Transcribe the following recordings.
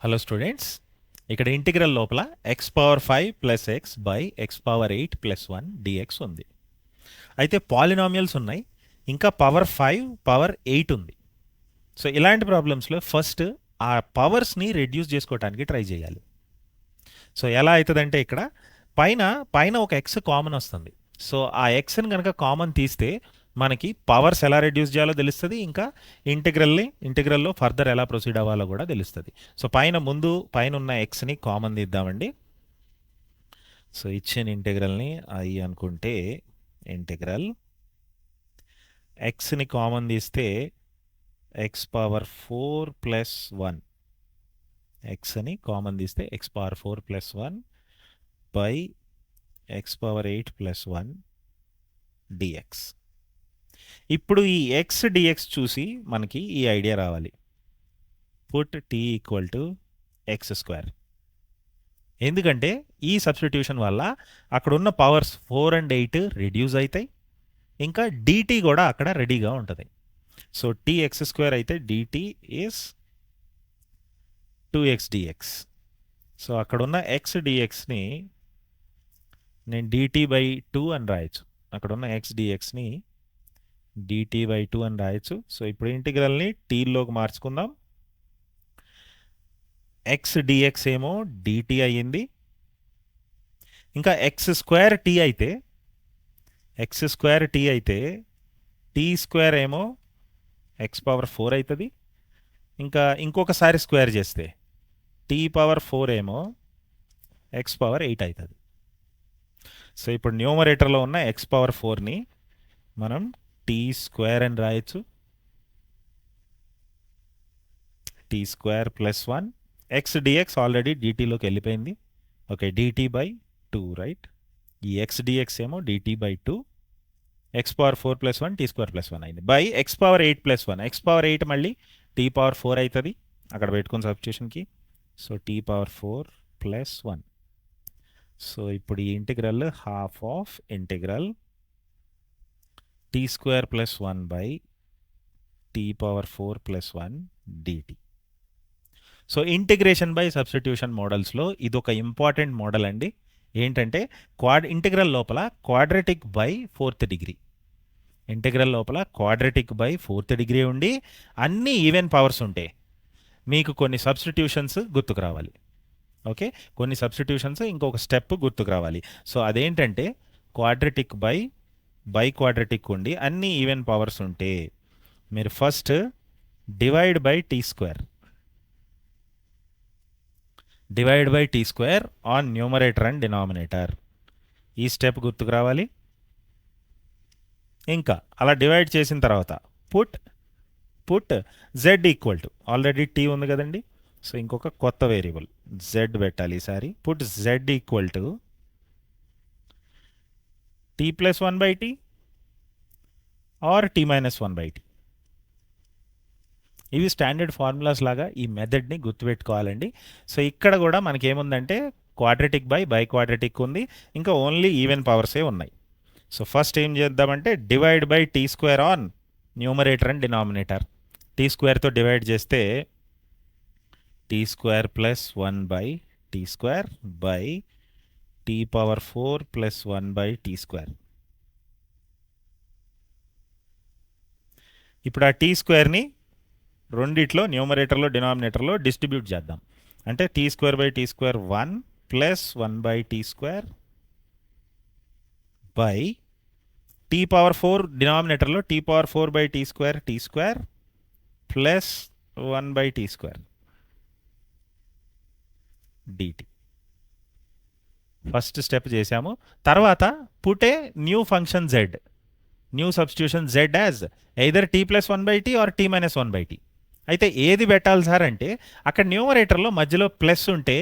Hello students, ఇక్కడ integral లోపల x power 5 plus x by X power 8 plus 1 dx ఉంది. అయితే పాలినామియల్స్ ఉన్నాయి, ఇంకా పవర్ 5 పవర్ 8 ఉంది. సో ఇలాంటి ప్రాబ్లమ్స్లో ఫస్ట్ ఆ పవర్స్ని రెడ్యూస్ చేసుకోవడానికి ట్రై చేయాలి. సో ఎలా అవుతుందంటే ఇక్కడ పైన పైన ఒక ఎక్స్ కామన్ వస్తుంది. సో ఆ ఎక్స్ని కనుక కామన్ తీస్తే మనకి పవర్స్ ఎలా రెడ్యూస్ చేయాలో తెలుస్తుంది, ఇంకా ఇంటిగ్రల్లో ఫర్దర్ ఎలా ప్రొసీడ్ అవ్వాలో కూడా తెలుస్తుంది. సో ముందు పైన ఉన్న ఎక్స్ని కామన్ తీద్దామండి. సో ఇచ్చిన ఇంటిగ్రల్ని ఐ అనుకుంటే ఇంటిగ్రల్ ఎక్స్ని కామన్ తీస్తే ఎక్స్ పవర్ 4 ప్లస్ 1 ఎక్స్ని కామన్ తీస్తే x power 4 plus 1 by X power 8 plus 1 dx. ఇప్పుడు ఈ ఎక్స్ డిఎక్స్ చూసి మనకి ఈ ఐడియా రావాలి. Put t equal to x square. ఎందుకంటే ఈ సబ్స్టిట్యూషన్ వల్ల అక్కడ ఉన్న పవర్స్ 4 అండ్ 8 రిడ్యూస్ అవుతాయి, ఇంకా డిటీ కూడా అక్కడ రెడీగా ఉంటుంది. సో టీ ఎక్స్ స్క్వేర్ అయితే dt is 2x dx. So అక్కడ ఉన్న ఎక్స్ డిఎక్స్ని నేను డిటీ బై 2 అని రాయొచ్చు. అక్కడ ఉన్న ఎక్స్ డిఎక్స్ని డిటీ బై 2 అని రాయొచ్చు. సో ఇప్పుడు ఇంటిగ్రల్ని టీలోకి మార్చుకుందాం. ఎక్స్ డిఎక్స్ ఏమో డిటీ అయ్యింది, ఇంకా ఎక్స్ స్క్వేర్ టీ అయితే టీ స్క్వేర్ ఏమో ఎక్స్ పవర్ 4 అవుతుంది. ఇంకా ఇంకొకసారి స్క్వేర్ చేస్తే టీ పవర్ 4 ఏమో ఎక్స్ పవర్ 8 అవుతుంది. సో ఇప్పుడు న్యూమరేటర్లో ఉన్న ఎక్స్ పవర్ 4ని మనం టీ స్క్వేర్ అని రాయొచ్చు. T square plus 1 X DX already డిటీలోకి వెళ్ళిపోయింది. Okay, DT by 2 right. ఈ ఎక్స్ డిఎక్స్ ఏమో DT by 2 X power 4 plus 1 T square plus 1 అయింది by X power 8 plus 1. X power 8 మళ్ళీ టీ పవర్ 4 అవుతుంది అక్కడ పెట్టుకున్న సబ్స్టిట్యూషన్కి. So T power 4 plus 1. So ఇప్పుడు ఈ integral half of integral T square plus 1 by T power 4 plus 1 DT. So integration by substitution మోడల్స్లో ఇది ఒక ఇంపార్టెంట్ మోడల్ అండి. ఏంటంటే ఇంటిగ్రల్ లోపల quadratic by 4th degree, integral లోపల క్వాడ్రటిక్ బై 4th డిగ్రీ ఉండి అన్ని ఈవెన్ పవర్స్ ఉంటాయి. మీకు కొన్ని సబ్స్టిట్యూషన్స్ గుర్తుకు రావాలి. ఓకే, కొన్ని సబ్స్టిట్యూషన్స్ ఇంకొక స్టెప్ గుర్తుకు రావాలి. సో అదేంటంటే క్వాడ్రటిక్ బై క్వాడ్రటిక్ ఉండి అన్ని ఈవెన్ పవర్స్ ఉంటే మీరు first divide by tea square on numerator and denominator, ఈ స్టెప్ గుర్తుకు రావాలి. ఇంకా అలా డివైడ్ చేసిన తర్వాత put z equal to, already t ఉంది కదండి, సో ఇంకొక కొత్త వేరియబుల్ జెడ్ పెట్టాలి ఈసారి. Put z equal to t plus 1 by tea or tea minus 1 by t. ఇవి స్టాండర్డ్ ఫార్ములాస్ లాగా ఈ మెథడ్ని గుర్తుపెట్టుకోవాలండి. సో ఇక్కడ కూడా మనకేముందంటే క్వాడ్రటిక్ బై క్వాడ్రటిక్ ఉంది, ఇంకా ఓన్లీ ఈవెన్ పవర్సే ఉన్నాయి. సో ఫస్ట్ ఏం చేద్దామంటే divide by tea square on numerator and denominator. T స్క్వేర్తో డివైడ్ చేస్తే T square plus 1 by tea square by T power 4 plus 1 by tea square. ఇప్పుడు ఆ టీ స్క్వేర్ని రెండిట్లో న్యూమరేటర్లో డినామినేటర్లో డిస్ట్రిబ్యూట్ చేద్దాం. అంటే T square by tea square 1 plus 1 by tea square by T power 4 డినామినేటర్లో T power 4 by tea square plus 1 by tea square DT. First step చేసాము. తర్వాత put a new function Z, new substitution Z as either T plus 1 by tea or tea minus 1 by T. అయితే ఏది పెట్టాలి sir అంటే అక్కడ న్యూమరేటర్లో మధ్యలో plus ఉంటే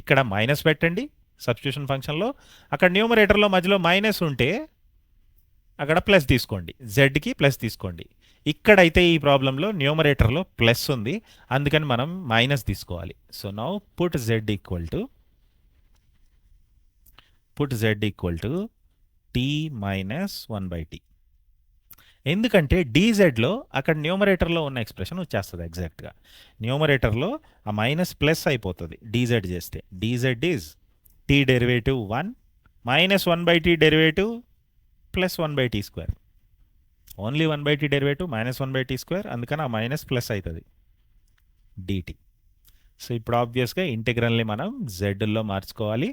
ఇక్కడ మైనస్ పెట్టండి సబ్స్టిట్యూషన్ ఫంక్షన్లో. అక్కడ న్యూమరేటర్లో మధ్యలో మైనస్ ఉంటే అక్కడ ప్లస్ తీసుకోండి, జెడ్కి ప్లస్ తీసుకోండి. ఇక్కడైతే ఈ ప్రాబ్లంలో న్యూమరేటర్లో ప్లస్ ఉంది, అందుకని మనం మైనస్ తీసుకోవాలి. So now put z equal to t minus 1 by t. ఎందుకంటే డీజెడ్లో అక్కడ న్యూమరేటర్లో ఉన్న ఎక్స్ప్రెషన్ వచ్చేస్తుంది ఎగ్జాక్ట్గా. న్యూమరేటర్లో ఆ మైనస్ ప్లస్ అయిపోతుంది డీజెడ్ చేస్తే. Dz is t derivative 1 minus 1/t derivative plus 1/t square. Only 1/t derivative minus 1/t square, అందుకని ఆ మైనస్ ప్లస్ అవుతుంది dt. సో ఇప్పుడు ఆబ్వియస్గా ఇంటిగ్రల్ని మనం జెడ్లో మార్చుకోవాలి.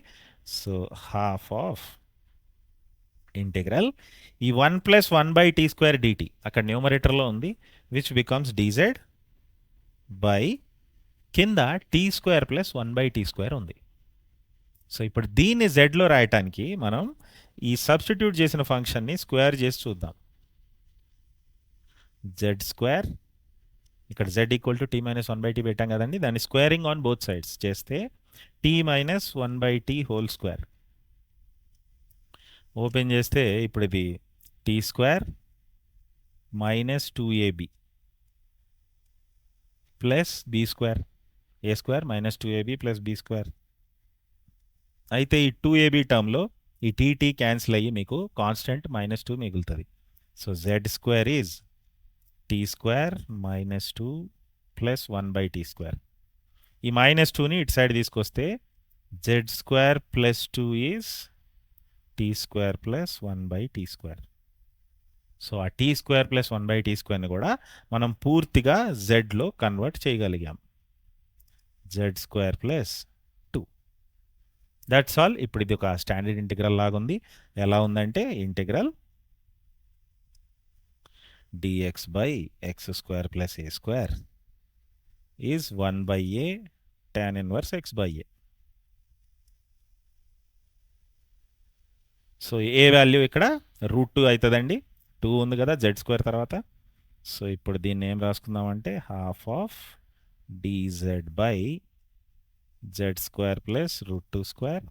సో హాఫ్ ఆఫ్ ఇంటిగ్రల్ ఈ 1 ప్లస్ 1/t స్క్వేర్ dt అక్కడ న్యూమరేటర్లో ఉంది, విచ్ బికమ్స్ dz బై కింద t square plus 1/t square ఉంది. సో ఇప్పుడు దీన్ని జెడ్లో రాయటానికి మనం ఈ సబ్స్టిట్యూట్ చేసిన ఫంక్షన్ని స్క్వేర్ చేసి చూద్దాం. జెడ్ స్క్వేర్, ఇక్కడ z equal to t minus 1/t పెట్టాం కదండి, దాన్ని స్క్వేరింగ్ ఆన్ బోత్ సైడ్స్ చేస్తే t minus 1/t whole square. Open చేస్తే ఇప్పుడు ఇది t square minus 2ab plus b square, a square minus 2ab plus b square. అయితే ఈ 2ab టర్మ్లో ఈ టీ క్యాన్సిల్ అయ్యి మీకు కాన్స్టెంట్ -2 మిగులుతుంది. So Z square is T square -2 plus 1/t square. ఈ -2ని ఇటు సైడ్ తీసుకొస్తే Z square plus 2 is T square plus 1/t square. So ఆ టీ స్క్వేర్ ప్లస్ 1/t స్క్వేర్ని కూడా మనం పూర్తిగా జెడ్లో కన్వర్ట్ చేయగలిగాం. Z square plus 2. That's all. ఇప్పుడు ఇది ఒక స్టాండర్డ్ ఇంటిగ్రల్ లాగా ఉంది. ఎలా ఉందంటే ఇంటిగ్రల్ dx by x square plus a square is 1/a tan inverse x by a. So A value ఇక్కడ √2 అవుతుందండి, 2 ఉంది కదా జెడ్ స్క్వేర్ తర్వాత. సో ఇప్పుడు దీన్ని ఏం రాసుకుందామంటే half of dz by Z square plus √2 square.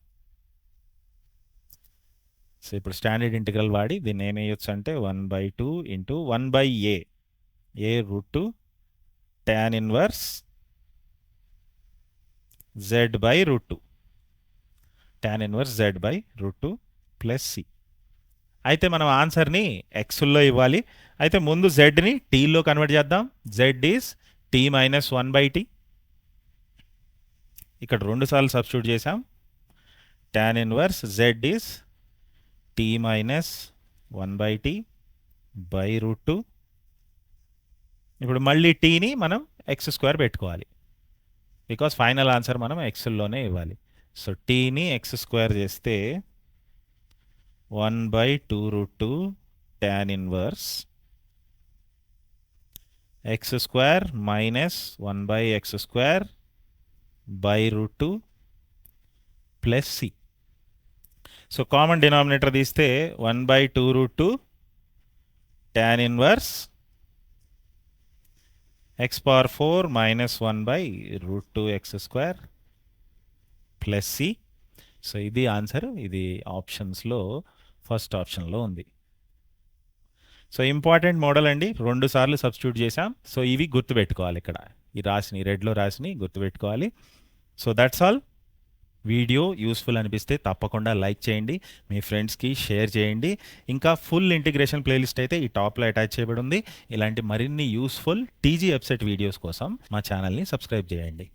So ఇప్పుడు స్టాండర్డ్ ఇంటిగ్రల్ వాడి దీన్ని ఏం వేయొచ్చు అంటే 1/2 into 1/a √2 tan inverse z by √2, tan inverse z by √2 plus c. అయితే మనం ఆన్సర్ని ఎక్స్లో ఇవ్వాలి. అయితే ముందు జెడ్ని టీలో కన్వర్ట్ చేద్దాం. Z is t minus 1/t. ఇక్కడ 2 సార్లు సబ్స్టిట్యూట్ చేసాం. tan inverse z is t minus 1/t by √2. ఇప్పుడు మళ్ళీ టీని మనం ఎక్స్ స్క్వేర్ పెట్టుకోవాలి, బికాస్ ఫైనల్ ఆన్సర్ మనం ఎక్స్లోనే ఇవ్వాలి. సో టీని ఎక్స్ స్క్వేర్ చేస్తే 1/2√2 tan inverse X square minus 1/x square by √2 plus c. So common denominator తీస్తే 1/2√2 tan inverse x⁴ minus 1/√2x square plus c. So ఇది ఆన్సర్. ఇది ఆప్షన్స్లో first ఆప్షన్లో ఉంది. సో ఇంపార్టెంట్ మోడల్ అండి, 2 సార్లు సబ్స్టిట్యూట్ చేసాం. సో ఇవి గుర్తుపెట్టుకోవాలి, ఇక్కడ ఈ రాసిని రెడ్లో రాసిని గుర్తుపెట్టుకోవాలి. So that's all. Video useful అనిపిస్తే తప్పకుండా లైక్ చేయండి, మీ ఫ్రెండ్స్కి షేర్ చేయండి. ఇంకా ఫుల్ ఇంటిగ్రేషన్ ప్లేలిస్ట్ అయితే ఈ టాప్లో అటాచ్ చేయబడి ఉంది. ఇలాంటి మరిన్ని యూస్ఫుల్ టీజీ వెబ్సైట్ వీడియోస్ కోసం మా ఛానల్ని సబ్స్క్రైబ్ చేయండి.